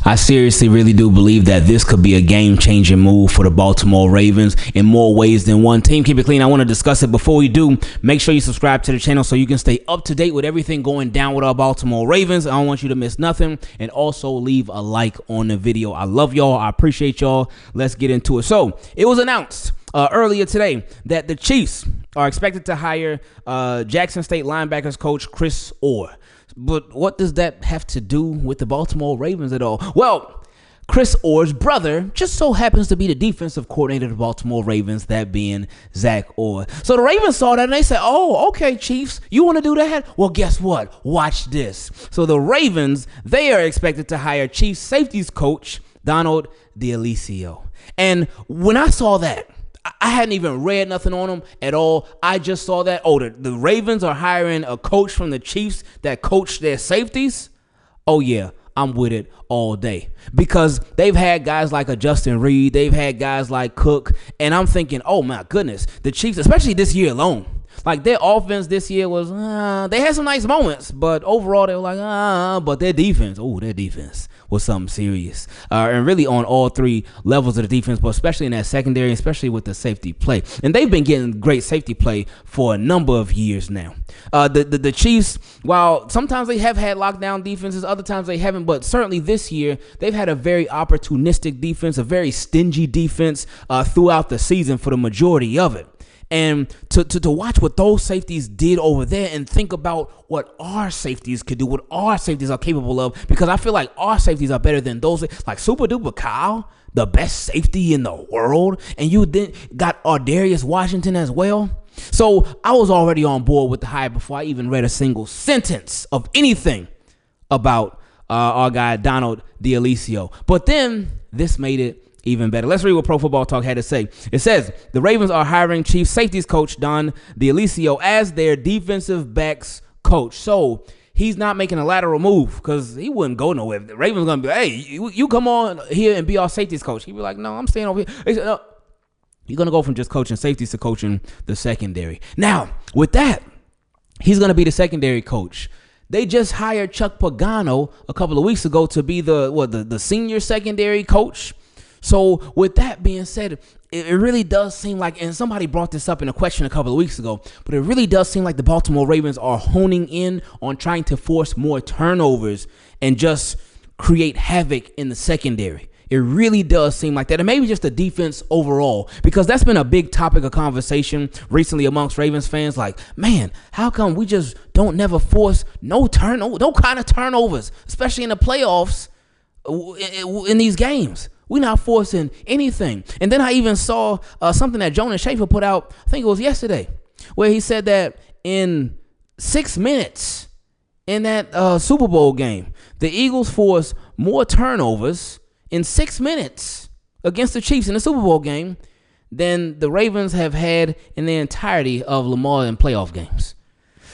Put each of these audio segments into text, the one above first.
I seriously really do believe that this could be a game-changing move for the Baltimore Ravens in more ways than one. Team, keep it clean. I want to discuss it. Before we do, make sure you subscribe to the channel so you can stay up to date with everything going down with our Baltimore Ravens. I don't want you to miss nothing. And also leave a like on the video. I love y'all. I appreciate y'all. Let's get into it. So, it was announced earlier today that the Chiefs are expected to hire Jackson State linebackers coach Chris Orr. But what does that have to do with the Baltimore Ravens at all? Well, Chris Orr's brother just so happens to be the defensive coordinator of the Baltimore Ravens, that being Zach Orr. So the Ravens saw that and they said, oh, okay, Chiefs, you want to do that? Well, guess what? Watch this. So the Ravens, they are expected to hire Chiefs safeties coach Donald DeAlicio. And when I saw that, I hadn't even read nothing on them at all. I just saw that, the Ravens are hiring a coach from the Chiefs that coached their safeties. Oh, yeah, I'm with it all day. Because they've had guys like a Justin Reed. They've had guys like Cook. And I'm thinking, oh, my goodness, the Chiefs, especially this year alone, like their offense this year was, they had some nice moments, but overall they were like, but their defense was something serious. And really on all three levels of the defense, but especially in that secondary, especially with the safety play. And they've been getting great safety play for a number of years now. The Chiefs, while sometimes they have had lockdown defenses, other times they haven't, but certainly this year, they've had a very opportunistic defense, a very stingy defense throughout the season for the majority of it. And to watch what those safeties did over there and think about what our safeties could do, what our safeties are capable of, because I feel like our safeties are better than those, like Super Duper Kyle, the best safety in the world, and you then got Ardarius Washington as well. So I was already on board with the hire before I even read a single sentence of anything about our guy Donald DeAlicio. But then this made it even better. Let's read what Pro Football Talk had to say. It says, the Ravens are hiring Chiefs safeties coach Don DeAlicio as their defensive backs coach. So he's not making a lateral move because he wouldn't go nowhere. The Ravens going to be like, hey, you come on here and be our safeties coach. He'd be like, no, I'm staying over here. He said, no, you're going to go from just coaching safeties to coaching the secondary. Now, with that, he's going to be the secondary coach. They just hired Chuck Pagano a couple of weeks ago to be the senior secondary coach. So with that being said, it really does seem like, and somebody brought this up in a question a couple of weeks ago, but it really does seem like the Baltimore Ravens are honing in on trying to force more turnovers and just create havoc in the secondary. It really does seem like that. And maybe just the defense overall, because that's been a big topic of conversation recently amongst Ravens fans. Like, man, how come we just don't never force no kind of turnovers, especially in the playoffs in these games? We're not forcing anything. And then I even saw something that Jonas Schaefer put out, I think it was yesterday, where he said that in 6 minutes in that Super Bowl game, the Eagles forced more turnovers in 6 minutes against the Chiefs in the Super Bowl game than the Ravens have had in the entirety of Lamar in playoff games.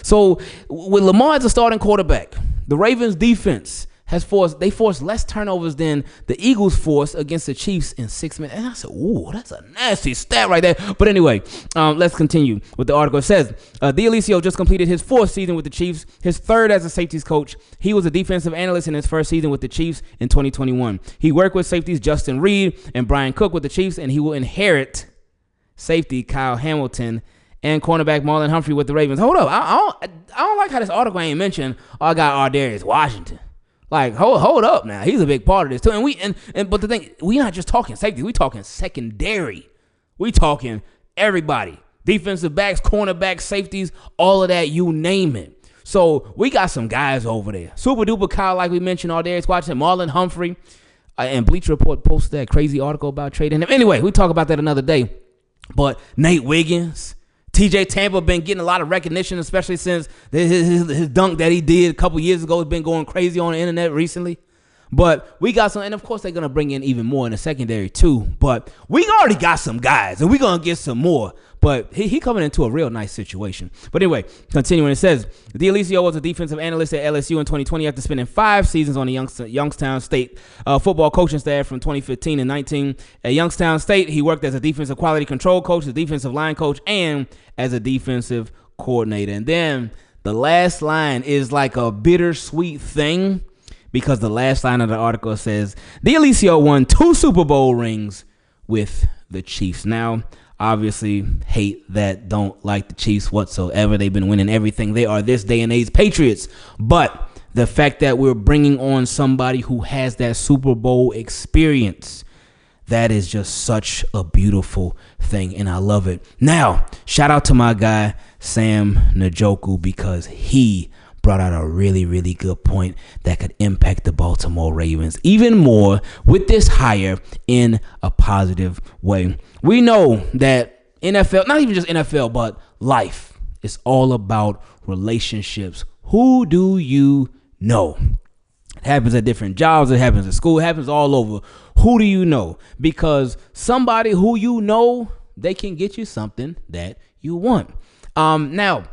So with Lamar as a starting quarterback, the Ravens defense forced less turnovers than the Eagles forced against the Chiefs in 6 minutes. And I said, ooh, that's a nasty stat right there. But anyway, let's continue with the article. It says, DeAlicio just completed his 4th season with the Chiefs, his 3rd as a safeties coach. He was a defensive analyst in his 1st season with the Chiefs in 2021. He worked with safeties Justin Reed and Brian Cook with the Chiefs, and he will inherit safety Kyle Hamilton and cornerback Marlon Humphrey with the Ravens. Hold up. I don't like how this article ain't mentioned our guy Ardarius Washington. Like, hold up now. He's a big part of this too. But the thing, we not just talking safety. We talking secondary. We talking everybody. Defensive backs, cornerbacks, safeties, all of that, you name it. So we got some guys over there. Super duper Kyle, like we mentioned, Ardarius Washington, Marlon Humphrey, and Bleacher Report posted that crazy article about trading him. Anyway, we talk about that another day. But Nate Wiggins, TJ Tampa been getting a lot of recognition, especially since his dunk that he did a couple years ago has been going crazy on the internet recently. But we got some, and of course they're going to bring in even more in the secondary too. But we already got some guys, and we're going to get some more. But he coming into a real nice situation. But anyway, continuing, it says, DeAlicio was a defensive analyst at LSU in 2020 after spending 5 seasons on the Youngstown State football coaching staff from 2015 and 19. At Youngstown State, he worked as a defensive quality control coach, a defensive line coach, and as a defensive coordinator. And then the last line is like a bittersweet thing because the last line of the article says, D'Alessio won 2 Super Bowl rings with the Chiefs. Now, obviously, hate that, don't like the Chiefs whatsoever. They've been winning everything. They are this day and age Patriots. But the fact that we're bringing on somebody who has that Super Bowl experience, that is just such a beautiful thing, and I love it. Now, shout out to my guy, Sam Njoku, because he brought out a really, really good point that could impact the Baltimore Ravens even more with this hire in a positive way. We know that NFL, not even just NFL, but life is all about relationships. Who do you know? It happens at different jobs. It happens at school. It happens all over. Who do you know? Because somebody who you know, they can get you something that you want. Now,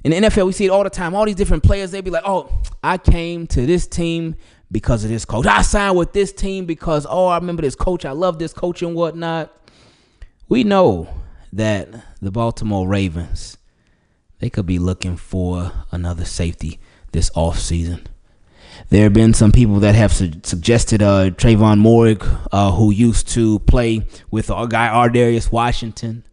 in the NFL, we see it all the time. All these different players, they be like, oh, I came to this team because of this coach. I signed with this team because, oh, I remember this coach. I love this coach and whatnot. We know that the Baltimore Ravens, they could be looking for another safety this offseason. There have been some people that have suggested Trayvon Morig, who used to play with our guy Ardarius Washington.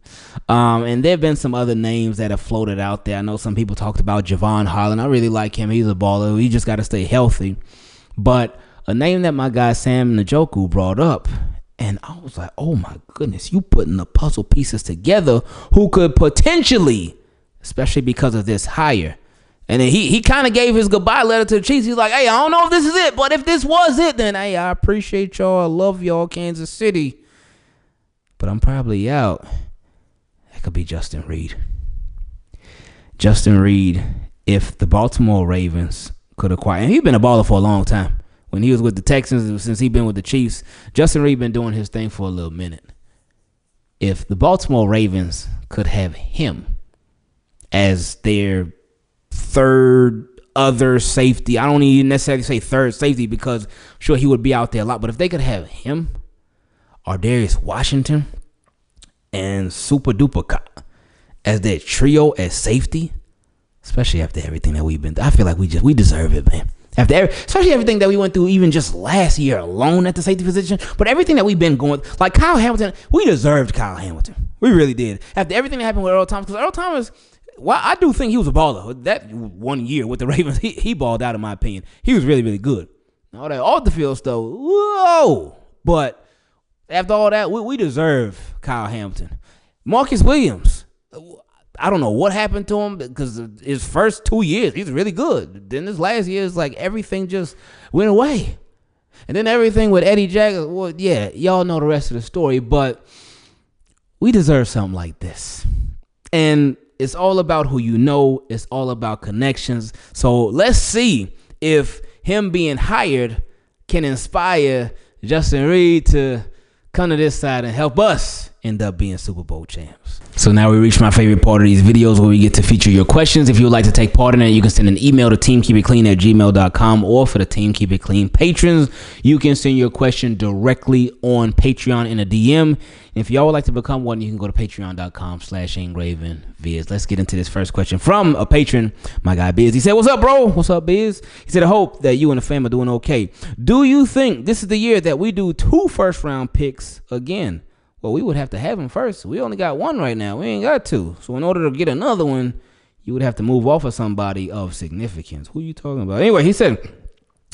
And there have been some other names that have floated out there. I know some people talked about Javon Holland. I really like him. He's a baller. He just got to stay healthy. But a name that my guy Sam Njoku brought up, and I was like, oh my goodness, you putting the puzzle pieces together who could potentially, especially because of this hire. And then he kind of gave his goodbye letter to the Chiefs. He's like, hey, I don't know if this is it, but if this was it, then hey, I appreciate y'all. I love y'all, Kansas City. But I'm probably out. That could be Justin Reed. Justin Reed, if the Baltimore Ravens could acquire, and he's been a baller for a long time. When he was with the Texans, since he's been with the Chiefs, Justin Reed been doing his thing for a little minute. If the Baltimore Ravens could have him as their third other safety, I don't even necessarily say third safety because I'm sure he would be out there a lot, but if they could have him, Ardarius Washington, and Super Duper as their trio as safety, especially after everything that we've been through, I feel like we deserve it, man. Especially everything that we went through, even just last year alone at the safety position, but everything that we've been going, like Kyle Hamilton, we deserved Kyle Hamilton. We really did. After everything that happened with Earl Thomas, because Earl Thomas, well, I do think he was a baller. That 1 year with the Ravens, he balled out in my opinion. He was really, really good. All that off the field stuff, whoa. But after all that, we deserve Kyle Hamilton. Marcus Williams, I don't know what happened to him because his first 2 years, he's really good. Then this last year, it's like everything just went away. And then everything with Eddie Jackson, well, yeah, y'all know the rest of the story. But we deserve something like this. And it's all about who you know. It's all about connections. So let's see if him being hired can inspire Justin Reed to come to this side and help us end up being Super Bowl champs. So now we reach my favorite part of these videos where we get to feature your questions. If you would like to take part in it, you can send an email to teamkeepitclean@gmail.com, or for the Team Keep It Clean patrons, you can send your question directly on Patreon in a DM. If y'all would like to become one, you can go to patreon.com/Ingravenvids. Let's get into this first question from a patron, my guy Biz. He said, what's up, bro? What's up, Biz? He said, I hope that you and the fam are doing okay. Do you think this is the year that we do 2 first-round picks again? Well, we would have to have him first. We only got 1 right now. We ain't got 2. So in order to get another one, you would have to move off of somebody of significance. Who are you talking about? Anyway, he said,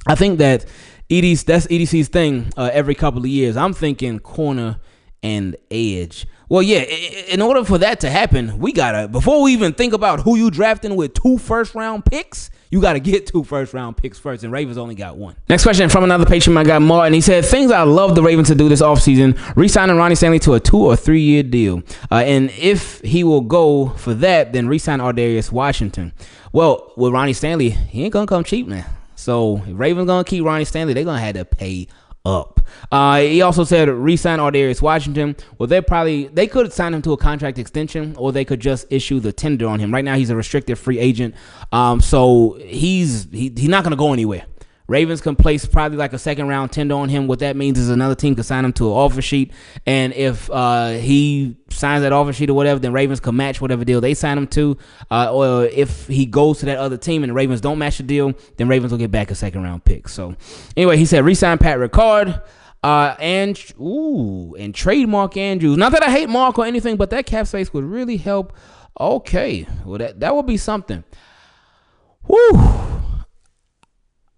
I think that that's EDC's thing every couple of years. I'm thinking corner and edge. Well, yeah, in order for that to happen, we gotta, before we even think about who you drafting with 2 first-round picks, you gotta get 2 first-round picks first, and Ravens only got 1. Next question from another patron, my guy Martin. He said, things I love the Ravens to do this offseason, re-signing Ronnie Stanley to a 2 or 3 year deal. And if he will go for that, then re-sign Ardarius Washington. Well, with Ronnie Stanley, he ain't gonna come cheap now. So if Ravens gonna keep Ronnie Stanley, they're gonna have to pay up. He also said re-sign Ardarius Washington. Well, they could sign him to a contract extension, or they could just issue the tender on him. Right now, he's a restricted free agent, so he's not going to go anywhere. Ravens can place probably like a second round tender on him. What that means is another team can sign him to an offer sheet, and if he signs that offer sheet or whatever, then Ravens can match whatever deal they sign him to. Or if he goes to that other team and the Ravens don't match the deal, then Ravens will get back a second round pick. So anyway, he said re-sign Pat Ricard. And trademark Andrews. Not that I hate Mark or anything, but that cap space would really help. Okay, well that would be something.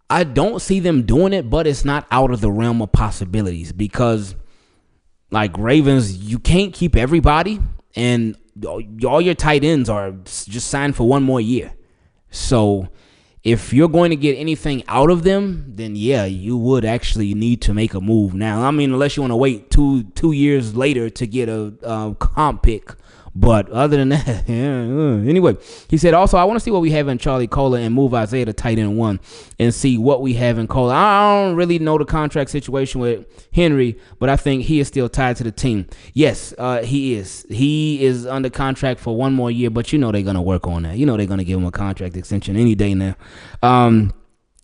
I don't see them doing it, but it's not out of the realm of possibilities because, like Ravens, you can't keep everybody, and all your tight ends are just signed for one more year. So if you're going to get anything out of them, then yeah, you would actually need to make a move now. I mean, unless you want to wait two years later to get a comp pick. But other than that, anyway, he said, also, I want to see what we have in Charlie Cola and move Isaiah to tight end 1 and see what we have in Cola. I don't really know the contract situation with Henry, but I think he is still tied to the team. Yes, he is. He is under contract for 1 more year, but you know they're going to work on that. You know they're going to give him a contract extension any day now.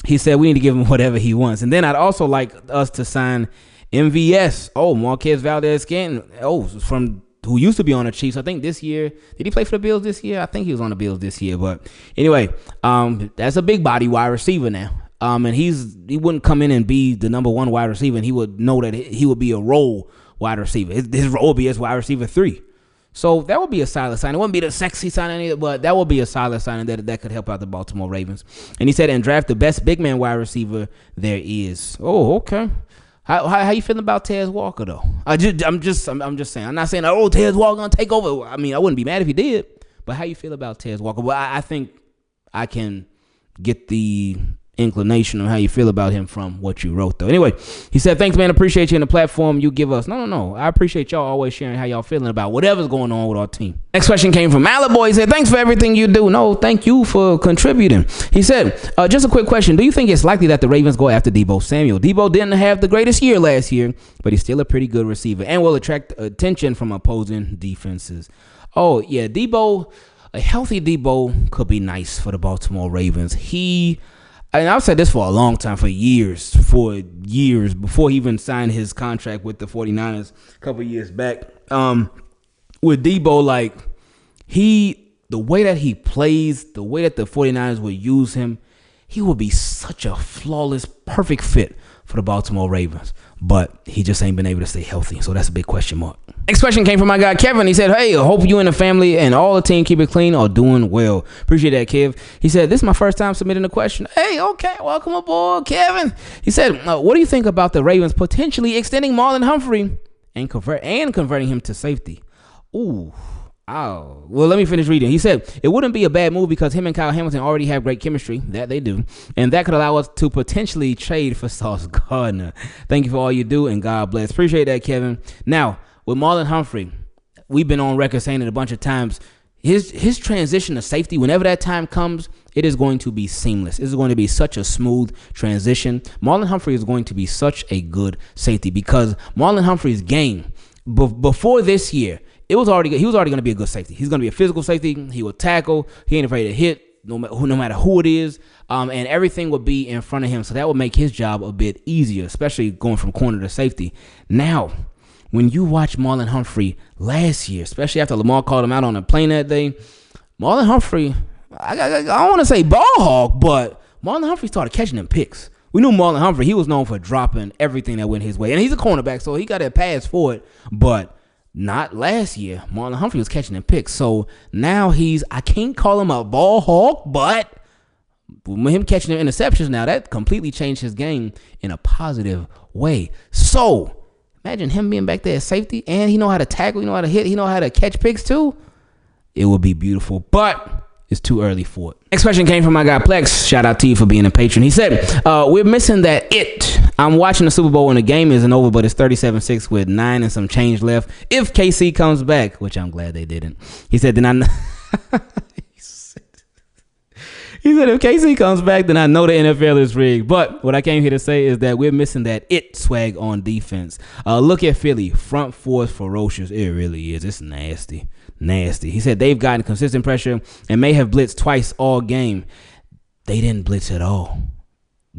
He said we need to give him whatever he wants. And then I'd also like us to sign MVS. Oh, Marquez Valdez-Scantling. Oh, from who used to be on the Chiefs. I think this year. Did he play for the Bills this year? I think he was on the Bills this year. But anyway, that's a big body wide receiver now. And he wouldn't come in and be the number 1 wide receiver, and he would know that he would be a role wide receiver. His role would be as wide receiver 3. So that would be a solid sign. It wouldn't be the sexy signing, but that would be a solid signing that could help out the Baltimore Ravens. And he said, and draft the best big man wide receiver there is. Oh, okay. How you feeling about Tez Walker though? I'm just saying. I'm not saying Tez Walker gonna take over. I mean, I wouldn't be mad if he did. But how you feel about Tez Walker? Well, I think I can get the inclination on how you feel about him from what you wrote though. Anyway, he said, thanks man, appreciate you in the platform you give us. No, I appreciate y'all always sharing how y'all feeling about whatever's going on with our team. Next question came from Maliboy. He said, thanks for everything you do. No, thank you for contributing. He said, just a quick question, do you think it's likely that the Ravens go after Deebo Samuel? Deebo didn't have the greatest year last year, but he's still a pretty good receiver and will attract attention from opposing defenses. Oh yeah, a healthy Deebo could be nice for the Baltimore Ravens. And I've said this for a long time, for years, before he even signed his contract with the 49ers a couple years back. With Deebo, like, the way that he plays, the way that the 49ers would use him, he would be such a flawless, perfect fit for the Baltimore Ravens. But he just ain't been able to stay healthy, so that's a big question mark. Next question came from my guy Kevin. He said, hey, I hope you and the family and all the team keep it clean are doing well. Appreciate that, Kev. He said, this is my first time submitting a question. Hey, okay, welcome aboard, Kevin. He said, what do you think about the Ravens potentially extending Marlon Humphrey and converting him to safety? Ooh. Oh, well, let me finish reading. He said, it wouldn't be a bad move because him and Kyle Hamilton already have great chemistry. That they do. And that could allow us to potentially trade for Sauce Gardner. Thank you for all you do, and God bless. Appreciate that, Kevin. Now, with Marlon Humphrey, we've been on record saying it a bunch of times. His transition to safety, whenever that time comes, it is going to be seamless. It is going to be such a smooth transition. Marlon Humphrey is going to be such a good safety because Marlon Humphrey's game, before this year, he was already going to be a good safety. He's going to be a physical safety. He will tackle. He ain't afraid to hit no matter who it is. And everything will be in front of him. So that would make his job a bit easier, especially going from corner to safety. Now, when you watch Marlon Humphrey last year, especially after Lamar called him out on the plane that day, Marlon Humphrey, I don't want to say ball hog, but Marlon Humphrey started catching them picks. We knew Marlon Humphrey, he was known for dropping everything that went his way. And he's a cornerback, so he got that pass for it. But not last year. Marlon Humphrey was catching them picks. So now I can't call him a ball hawk, but with him catching the interceptions now, that completely changed his game in a positive way. So imagine him being back there at safety, and he know how to tackle, he know how to hit, he know how to catch picks too. It would be beautiful, but it's too early for it. Next question came from my guy Plex. Shout out to you for being a patron. He said, we're missing that it. I'm watching the Super Bowl and the game isn't over, but it's 37-6 with 9 and some change left. If KC comes back, which I'm glad they didn't. He said, He said, if KC comes back, then I know the NFL is rigged. But what I came here to say is that we're missing that it swag on defense. Look at Philly. Front four is ferocious. It really is. It's nasty. Nasty. He said they've gotten consistent pressure and may have blitzed twice all game. They didn't blitz at all.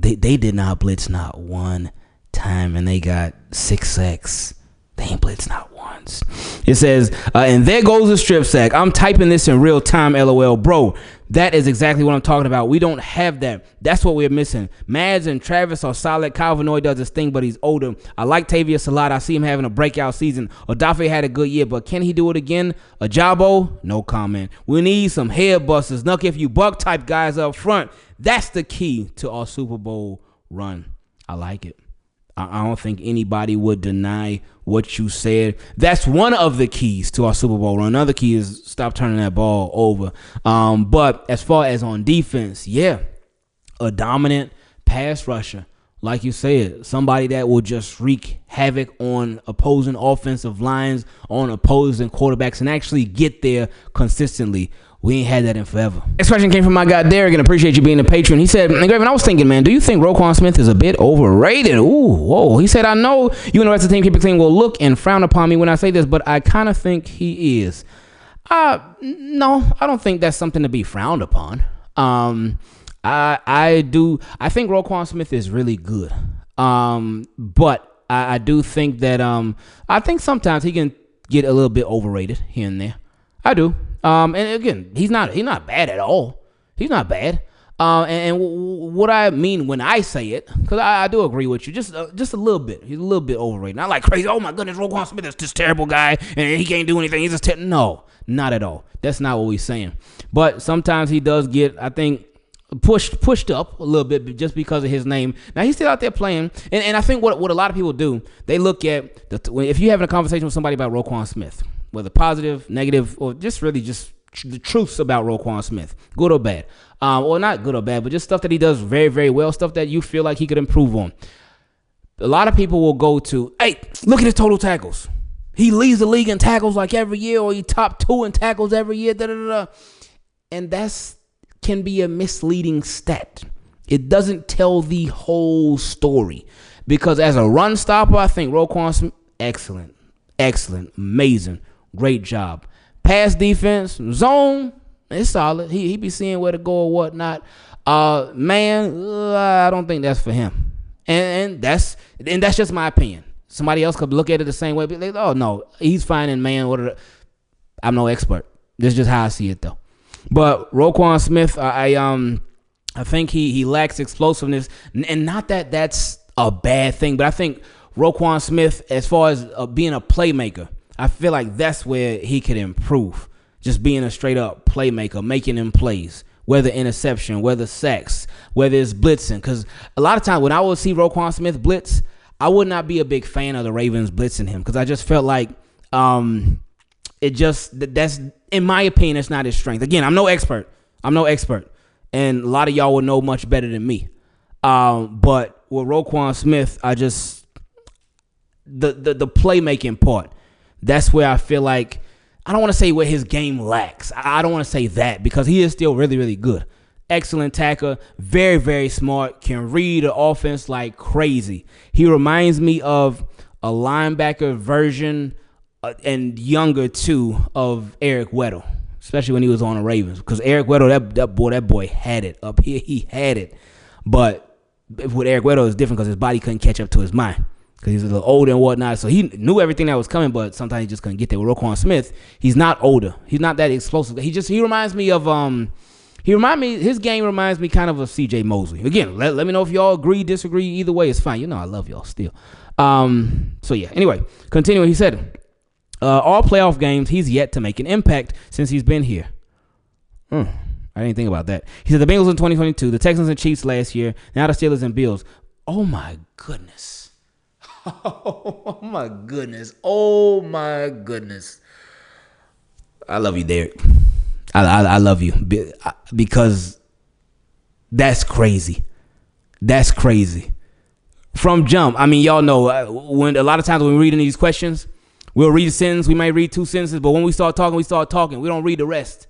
They did not blitz not one time, and they got 6 sacks. They ain't blitz not once. It says, and there goes the strip sack. I'm typing this in real time, LOL. Bro, that is exactly what I'm talking about. We don't have that. That's what we're missing. Mads and Travis are solid. Kyle Vanoy does his thing, but he's older. I like Tavius a lot. I see him having a breakout season. Odafe had a good year, but can he do it again? Ajabo? No comment. We need some head busters. Nuck if you buck type guys up front. That's the key to our Super Bowl run. I like it. I don't think anybody would deny what you said. That's one of the keys to our Super Bowl run. Another key is stop turning that ball over. But as far as on defense, yeah, a dominant pass rusher. Like you said, somebody that will just wreak havoc on opposing offensive lines, on opposing quarterbacks, and actually get there consistently. We ain't had that in forever. Next question came from my guy Derrick, and appreciate you being a patron. He said, Ingraven, I was thinking, man, do you think Roquan Smith is a bit overrated? Ooh, whoa. He said, I know you and the rest of the team Keep It Clean will look and frown upon me when I say this, but I kind of think he is. No, I don't think that's something to be frowned upon. I think Roquan Smith is really good. But I do think that I think sometimes he can get a little bit overrated here and there. I do. And again, he's not bad at all. He's not bad. And what I mean when I say it, because I do agree with you, just a little bit. He's a little bit overrated. Not like crazy. Oh my goodness, Roquan Smith is this terrible guy and he can't do anything. He's just no, not at all. That's not what we're saying. But sometimes he does get, I think, pushed up a little bit just because of his name. Now he's still out there playing, and I think what a lot of people do, they look at if you're having a conversation with somebody about Roquan Smith, whether positive, negative, or just really just the truths about Roquan Smith, good or bad, or not good or bad, but just stuff that he does very, very well, stuff that you feel like he could improve on. A lot of people will go to, hey, look at his total tackles. He leads the league in tackles like every year, or he top 2 in tackles every year, and that's can be a misleading stat. It doesn't tell the whole story, because as a run stopper, I think Roquan Smith, excellent, amazing, great job. Pass defense, zone, it's solid. He be seeing where to go or whatnot. I don't think that's for him, and that's just my opinion. Somebody else could look at it the same way, but like, oh no, he's fine in man. I'm no expert. This is just how I see it though. But Roquan Smith, I think he lacks explosiveness, and not that that's a bad thing, but I think Roquan Smith, as far as being a playmaker, I feel like that's where he could improve. Just being a straight up playmaker, making them plays, whether interception, whether sacks, whether it's blitzing. Because a lot of times when I would see Roquan Smith blitz, I would not be a big fan of the Ravens blitzing him, because I just felt like that's, in my opinion, it's not his strength. Again, I'm no expert, and a lot of y'all would know much better than me. But with Roquan Smith, I just the playmaking part, that's where I feel like, I don't want to say where his game lacks. I don't want to say that, because he is still really, really good. Excellent tackler, very, very smart, can read the offense like crazy. He reminds me of a linebacker version and younger too of Eric Weddle, especially when he was on the Ravens, because Eric Weddle, that boy had it up here. He had it, but with Eric Weddle, it's different because his body couldn't catch up to his mind, because he's a little older and whatnot. So he knew everything that was coming, but sometimes he just couldn't get there. With Roquan Smith, he's not older. He's not that explosive. He reminds me of his game reminds me kind of CJ Mosley. Again, let me know if y'all agree, disagree. Either way, it's fine. You know I love y'all still. So yeah. Anyway, continuing, he said, all playoff games, he's yet to make an impact since he's been here. I didn't think about that. He said the Bengals in 2022, the Texans and Chiefs last year, now the Steelers and Bills. Oh my goodness. Oh my goodness. Oh my goodness. I love you, Derrick. I love you, because that's crazy. That's crazy. From jump, I mean, y'all know, when a lot of times when we're reading these questions, we'll read a sentence, we might read 2 sentences, but when we start talking, we start talking. We don't read the rest.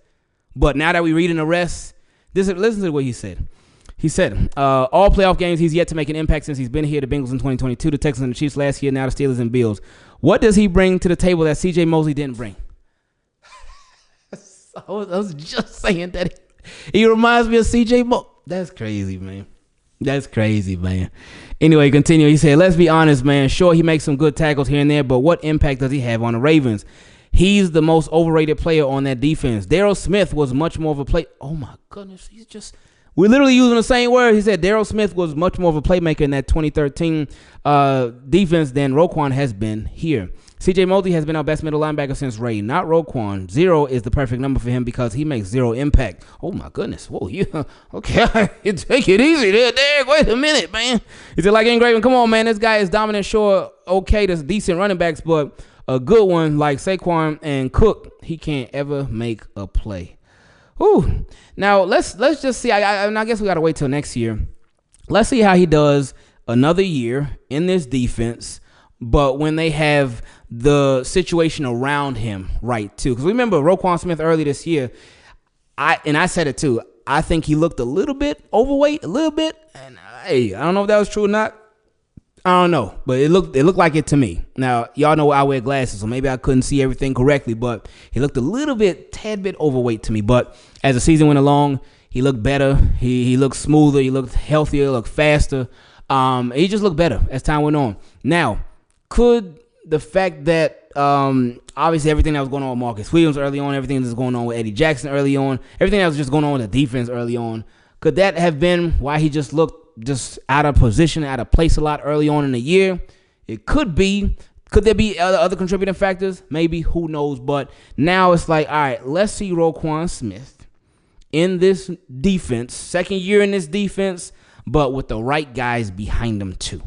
But now that we're reading the rest, listen to what he said. He said, all playoff games, he's yet to make an impact since he's been here. The Bengals in 2022, the Texans and the Chiefs last year, now the Steelers and Bills. What does he bring to the table that C.J. Mosley didn't bring? I was just saying that he reminds me of C.J. Mosley. That's crazy, man. That's crazy, man. Anyway, continue. He said, let's be honest, man. Sure, he makes some good tackles here and there, but what impact does he have on the Ravens? He's the most overrated player on that defense. Darryl Smith was much more of a play. Oh, my goodness. We're literally using the same word. He said Darryl Smith was much more of a playmaker in that 2013 defense than Roquan has been here. CJ Mosley has been our best middle linebacker since Ray, not Roquan. 0 is the perfect number for him because he makes 0 impact. Oh, my goodness. Whoa, yeah. Okay, take it easy there, Derrick. Wait a minute, man. He said, like Ingraven, come on, man. This guy is dominant, sure, okay, there's decent running backs, but a good one like Saquon and Cook, he can't ever make a play. Ooh. Now, let's just see. I guess we got to wait till next year. Let's see how he does another year in this defense, but when they have the situation around him right, too. Because remember, Roquan Smith early this year, I said it, too. I think he looked a little bit overweight, a little bit. And, hey, I don't know if that was true or not. I don't know, but it looked like it to me. Now, y'all know I wear glasses, so maybe I couldn't see everything correctly, but he looked a tad bit overweight to me. But as the season went along, he looked better. He looked smoother. He looked healthier. He looked faster. He just looked better as time went on. Now, could the fact that obviously everything that was going on with Marcus Williams early on, everything that was going on with Eddie Jackson early on, everything that was just going on with the defense early on, could that have been why he just looked just out of position, out of place a lot early on in the year? It could be. Could there be other contributing factors? Maybe. Who knows? But now it's like, all right, let's see Roquan Smith in this defense, second year in this defense, but with the right guys behind him too.